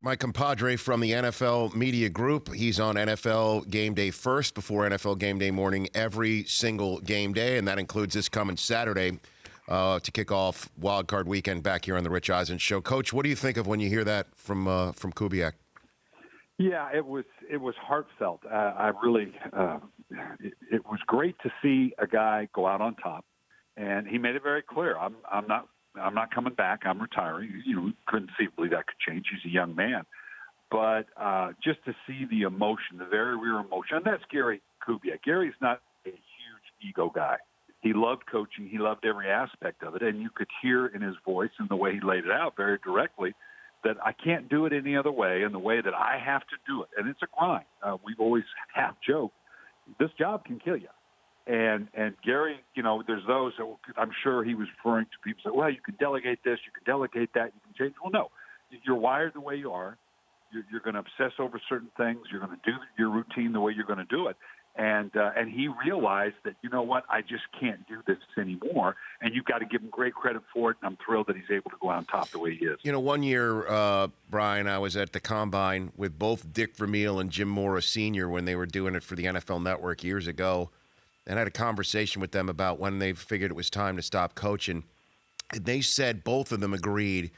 My compadre from the NFL Media Group. He's on NFL Game Day first before NFL Game Day morning every single game day, and that includes this coming Saturday to kick off Wild Card Weekend back here on the Rich Eisen Show. Coach, what do you think of when you hear that from Kubiak? Yeah, it was heartfelt. I really it was great to see a guy go out on top, and he made it very clear. I'm not coming back. I'm retiring. Couldn't believe that could change. He's a young man, but just to see the emotion, the very real emotion, and that's Gary Kubiak. Gary's not a huge ego guy. He loved coaching. He loved every aspect of it, and you could hear in his voice and the way he laid it out very directly that I can't do it any other way, and the way that I have to do it. And it's a grind. We've always half joked, this job can kill you. And Gary, there's those that I'm sure he was referring to people say, well, you can delegate this, you can delegate that, you can change. Well, no, you're wired the way you are. You're going to obsess over certain things. You're going to do your routine the way you're going to do it. And he realized that, you know what, I just can't do this anymore. And you've got to give him great credit for it. And I'm thrilled that he's able to go out on top the way he is. One year, Brian, I was at the Combine with both Dick Vermeil and Jim Mora Sr. when they were doing it for the NFL Network years ago. And I had a conversation with them about when they figured it was time to stop coaching. And they said, both of them agreed,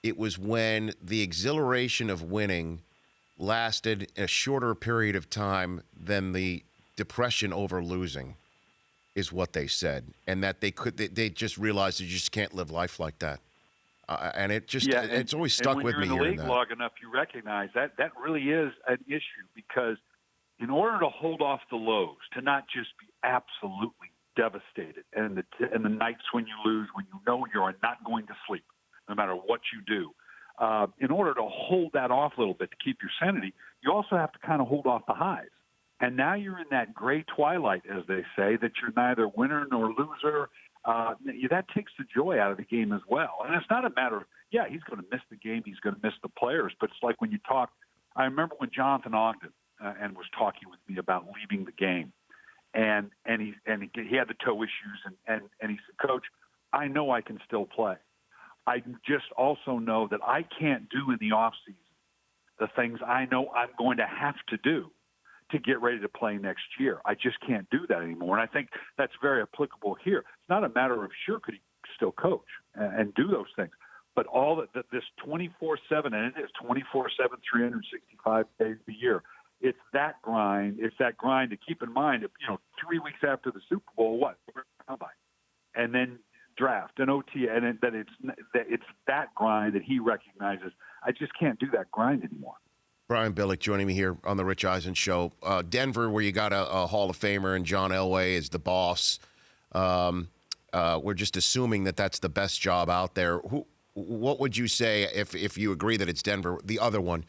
it was when the exhilaration of winning lasted a shorter period of time than the depression over losing, is what they said. And that they just realized you just can't live life like that. And it just, it's always stuck with me. When you're in the league long enough, you recognize that really is an issue, because in order to hold off the lows, to not just be absolutely devastated, and the nights when you lose, when you know you're not going to sleep, no matter what you do, in order to hold that off a little bit to keep your sanity, you also have to kind of hold off the highs. And now you're in that gray twilight, as they say, that you're neither winner nor loser. That takes the joy out of the game as well. And it's not a matter of, he's going to miss the game, he's going to miss the players, but it's like when you talk. I remember when Jonathan Ogden and was talking with me about leaving the game, and he had the toe issues, and he said, Coach, I know I can still play. I just also know that I can't do in the offseason the things I know I'm going to have to do to get ready to play next year. I just can't do that anymore. And I think that's very applicable here. It's not a matter of, could he still coach and do those things, but all this 24/7, and it is 24/7, 365 days a year. It's that grind. It's that grind to keep in mind. 3 weeks after the Super Bowl, combine, and then draft and OT, and that it's that grind that he recognizes. I just can't do that grind anymore. Brian Billick joining me here on the Rich Eisen Show. Denver, where you got a Hall of Famer and John Elway is the boss. We're just assuming that that's the best job out there. What would you say, if you agree that it's Denver, the other one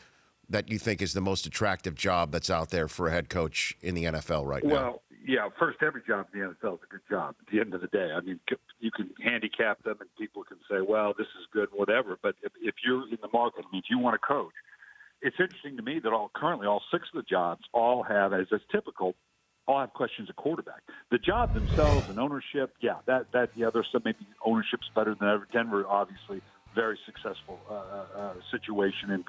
that you think is the most attractive job that's out there for a head coach in the NFL right now? Well, first, every job in the NFL is a good job at the end of the day. I mean, you can handicap them and people can say, well, this is good, whatever. But if you're in the market, if you want to coach, it's interesting to me that currently all six of the jobs all have, as is typical, all have questions of quarterback. The job themselves and ownership, there's some maybe ownership's better than ever. Denver, obviously, very successful situation, and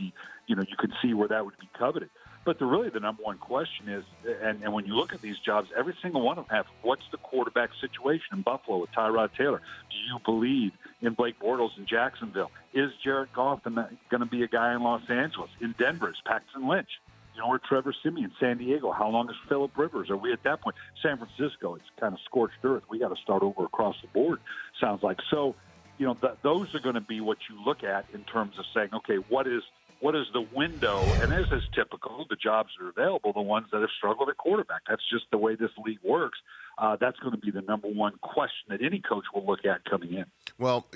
you can see where that would be coveted. But the number one question is, and when you look at these jobs, every single one of them have, what's the quarterback situation in Buffalo with Tyrod Taylor? Do you believe in Blake Bortles in Jacksonville? Is Jared Goff going to be a guy in Los Angeles? In Denver, is Paxton Lynch? Or Trevor Siemian, San Diego? How long is Phillip Rivers? Are we at that point? San Francisco, it's kind of scorched earth. We got to start over across the board, sounds like. So, those are going to be what you look at in terms of saying, okay, what is the window? And as is typical, the jobs that are available, the ones that have struggled at quarterback. That's just the way this league works. That's going to be the number one question that any coach will look at coming in. Well,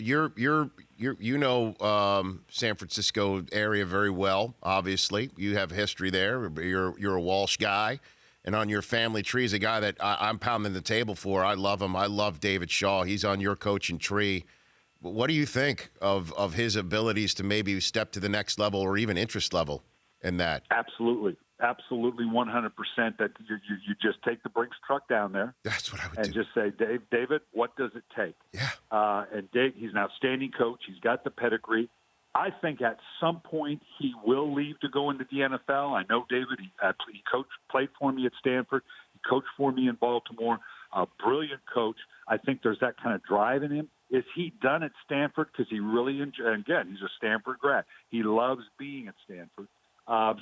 San Francisco area very well. Obviously, you have history there. You're a Walsh guy, and on your family tree is a guy that I'm pounding the table for. I love him. I love David Shaw. He's on your coaching tree. What do you think of his abilities to maybe step to the next level or even interest level in that? Absolutely, 100%. That you just take the Brinks truck down there. That's what I would do. And just say, David, what does it take? Yeah. And Dave, he's an outstanding coach. He's got the pedigree. I think at some point he will leave to go into the NFL. I know David. He played for me at Stanford. He coached for me in Baltimore. A brilliant coach. I think there's that kind of drive in him. Is he done at Stanford? Because he really again, he's a Stanford grad. He loves being at Stanford.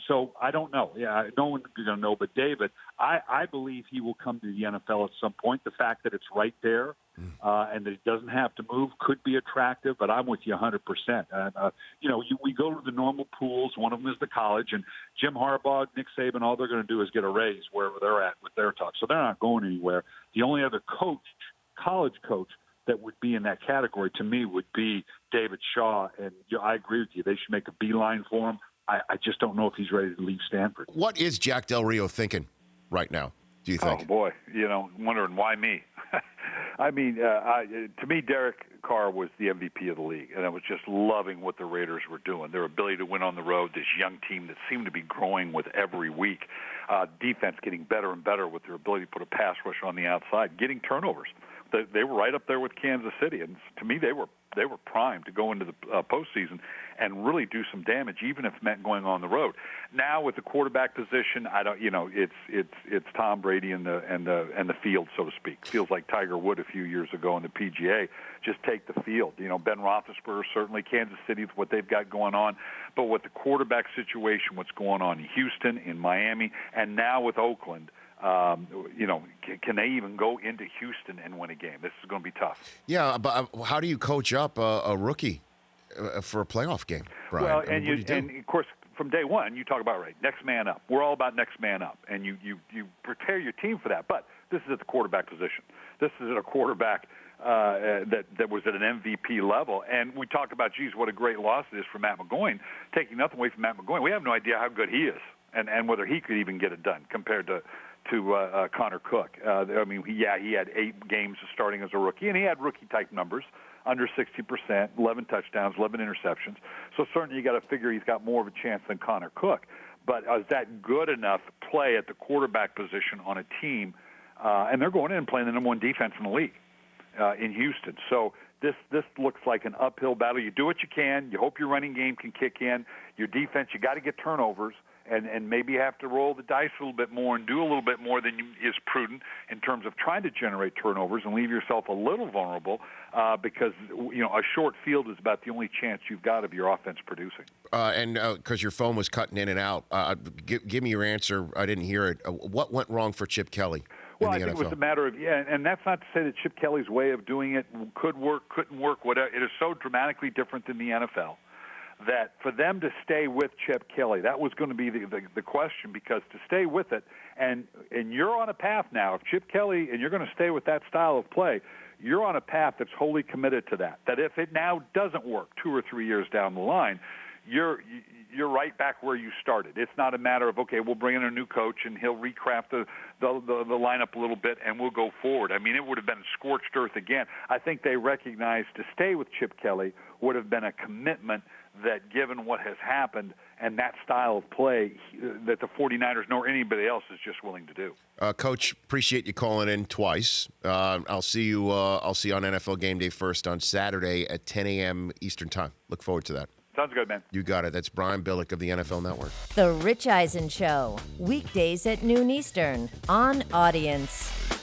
So I don't know. Yeah, no one's going to know. But David, I believe he will come to the NFL at some point. The fact that it's right there and that he doesn't have to move could be attractive. But I'm with you 100%. We go to the normal pools. One of them is the college, and Jim Harbaugh, Nick Saban, all they're going to do is get a raise wherever they're at with their talk. So they're not going anywhere. The only other college coach that would be in that category to me would be David Shaw. And I agree with you. They should make a beeline for him. I just don't know if he's ready to leave Stanford. What is Jack Del Rio thinking right now, do you think? Oh, boy. Wondering why me. I mean, to me, Derek Carr was the MVP of the league, and I was just loving what the Raiders were doing. Their ability to win on the road, this young team that seemed to be growing with every week. Defense getting better and better with their ability to put a pass rush on the outside, getting turnovers. They were right up there with Kansas City, and to me, they were primed to go into the postseason and really do some damage, even if it meant going on the road. Now with the quarterback position, it's Tom Brady and the field, so to speak. Feels like Tiger Woods a few years ago in the PGA. Just take the field. Ben Roethlisberger, certainly Kansas City, what they've got going on, but with the quarterback situation, what's going on in Houston, in Miami, and now with Oakland. Can they even go into Houston and win a game? This is going to be tough. Yeah, but how do you coach up a rookie for a playoff game, Brian? Well, and of course, from day one, you talk about next man up. We're all about next man up, and you prepare your team for that. But this is at the quarterback position. This is at a quarterback that was at an MVP level. And we talk about, geez, what a great loss it is for Matt McGowan. Taking nothing away from Matt McGowan, we have no idea how good he is and whether he could even get it done compared to Connor Cook. He had 8 games starting as a rookie, and he had rookie-type numbers, under 60%, 11 touchdowns, 11 interceptions. So certainly you got to figure he's got more of a chance than Connor Cook. But is that good enough play at the quarterback position on a team? And they're going in and playing the number 1 defense in the league in Houston. So this looks like an uphill battle. You do what you can. You hope your running game can kick in. Your defense, you got to get turnovers. And maybe you have to roll the dice a little bit more and do a little bit more than is prudent in terms of trying to generate turnovers and leave yourself a little vulnerable because a short field is about the only chance you've got of your offense producing. And because your phone was cutting in and out, give me your answer. I didn't hear it. What went wrong for Chip Kelly? Well, I think it was a matter of, and that's not to say that Chip Kelly's way of doing it could work, couldn't work, whatever. It is so dramatically different than the NFL. That for them to stay with Chip Kelly, that was going to be the question, because to stay with it, and you're on a path now. If Chip Kelly, and you're going to stay with that style of play, you're on a path that's wholly committed to that. That if it now doesn't work 2 or 3 years down the line, you're right back where you started. It's not a matter of, okay, we'll bring in a new coach and he'll recraft the lineup a little bit and we'll go forward. I mean, it would have been scorched earth again. I think they recognized to stay with Chip Kelly would have been a commitment that, given what has happened and that style of play, that the 49ers nor anybody else is just willing to do. Coach, appreciate you calling in twice. I'll see you on NFL Game Day first on Saturday at 10 a.m. Eastern Time. Look forward to that. Sounds good, man. You got it. That's Brian Billick of the NFL Network. The Rich Eisen Show, weekdays at noon Eastern on Audience.